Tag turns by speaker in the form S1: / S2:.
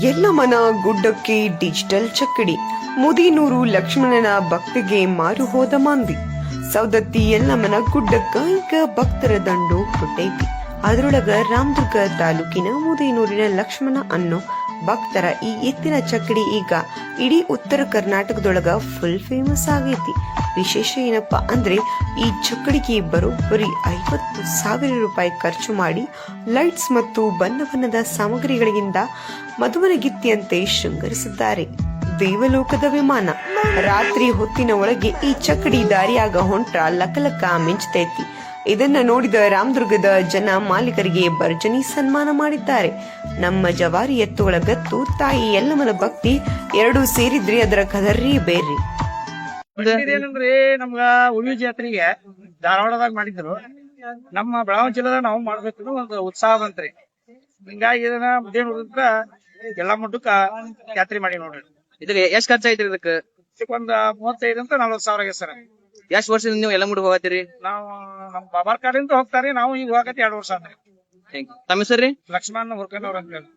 S1: ಯಲ್ಲಮ್ಮನ ಗುಡ್ಡಕ್ಕೆ ಡಿಜಿಟಲ್ ಚಕ್ಕಡಿ, ಮುದಿನೂರು ಲಕ್ಷ್ಮಣನ ಭಕ್ತಿಗೆ ಮಾರು ಹೋದ ಮಂದಿ. ಸೌದತ್ತಿ ಯಲ್ಲಮ್ಮನ ಗುಡ್ಡಕ್ಕ ಈಗ ಭಕ್ತರ ದಂಡು ಹುಟ್ಟೈತಿ. ಅದರೊಳಗ ರಾಮದುರ್ಗ ತಾಲೂಕಿನ ಮುದಿನೂರಿನ ಲಕ್ಷ್ಮಣ ಅನ್ನೋ ಭಕ್ತರ ಈ ಎತ್ತಿನ ಚಕ್ಕಡಿ ಈಗ ಇಡೀ ಉತ್ತರ ಕರ್ನಾಟಕದೊಳಗ ಫುಲ್ ಫೇಮಸ್ ಆಗೈತಿ. ವಿಶೇಷ ಏನಪ್ಪಾ ಅಂದ್ರೆ ಈ ಚಕ್ಕಡಿಗೆ ಬರೋಬ್ಬರಿ 50,000 ರೂಪಾಯಿ ಖರ್ಚು ಮಾಡಿ ಲೈಟ್ಸ್ ಮತ್ತು ಬಣ್ಣ ಬಣ್ಣದ ಸಾಮಗ್ರಿಗಳಿಂದ ಮದುವನಗಿತ್ತಿಯಂತೆ ಶೃಂಗರಿಸಿದ್ದಾರೆ. ದೇವಲೋಕದ ವಿಮಾನ ರಾತ್ರಿ ಹೊತ್ತಿನ ಒಳಗೆ ಈ ಚಕ್ಕಡಿ ದಾರಿಯಾಗ ಹೊಂಟ್ರ ಲಕಲಕ ಮಿಂಚತೈತಿ. ಇದನ್ನ ನೋಡಿದ ರಾಮದುರ್ಗದ ಜನ ಮಾಲೀಕರಿಗೆ ಭರ್ಜನಿ ಸನ್ಮಾನ ಮಾಡಿದ್ದಾರೆ. ನಮ್ಮ ಜವಾರಿ ಎತ್ತುಗಳ ಗತ್ತು, ತಾಯಿ ಯಲ್ಲಮ್ಮನ ಭಕ್ತಿ ಎರಡೂ ಸೇರಿದ್ರಿ ಅದರ ಕದರ್ರಿ ಬೇರ್ರಿ.
S2: ಏನಂದ್ರೆ ನಮ್ಗ ಉಳಿ ಜಾತ್ರೆಗೆ ಧಾರವಾಡದಾಗ ಮಾಡಿದ್ರು. ನಮ್ಮ ಬೆಳಗಾವಿ ಜಿಲ್ಲೆದಾಗ ನಾವು ಮಾಡ್ಬೇಕು ಒಂದು ಉತ್ಸಾಹ ಬಂತ್ರಿ. ಹಿಂಗಾಗಿ ಇದನ್ನ ಮುದ್ದೇನೂರಿಂದ ಎಲ್ಲಾ ಮಟ್ಟಕ್ಕ ಜಾತ್ರೆ ಮಾಡಿ ನೋಡ್ರಿ.
S3: ಇದ್ರಿ ಎಷ್ಟ್ ಖರ್ಚಾಯ್ತ್ರಿ ಇದಕ್ಕ?
S2: ಒಂದ್ 35 ಅಂತ 40,000 ಆಗಿದೆ ಸರ್.
S3: ಎಷ್ಟ್ ವರ್ಷದಿಂದ ನೀವು ಎಲ್ಲ ಮುಟ್ಟ ಹೋಗತ್ತೀರಿ?
S2: ನಾವು ನಮ್ ಬಾಬಾರ್ ಕಾಡಿಂದ ಹೋಗ್ತಾರಿ. ನಾವು ಈಗ ಹೋಗತ್ತೆ 2 ವರ್ಷ ಆದ್ರಿ.
S3: ತಮ್ಮ ಹೆಸರ್ರಿ?
S2: ಲಕ್ಷ್ಮಣ್ ಹುರ್ಕನ್ ಅವ್ರ ಅಂತ ಹೇಳಿ.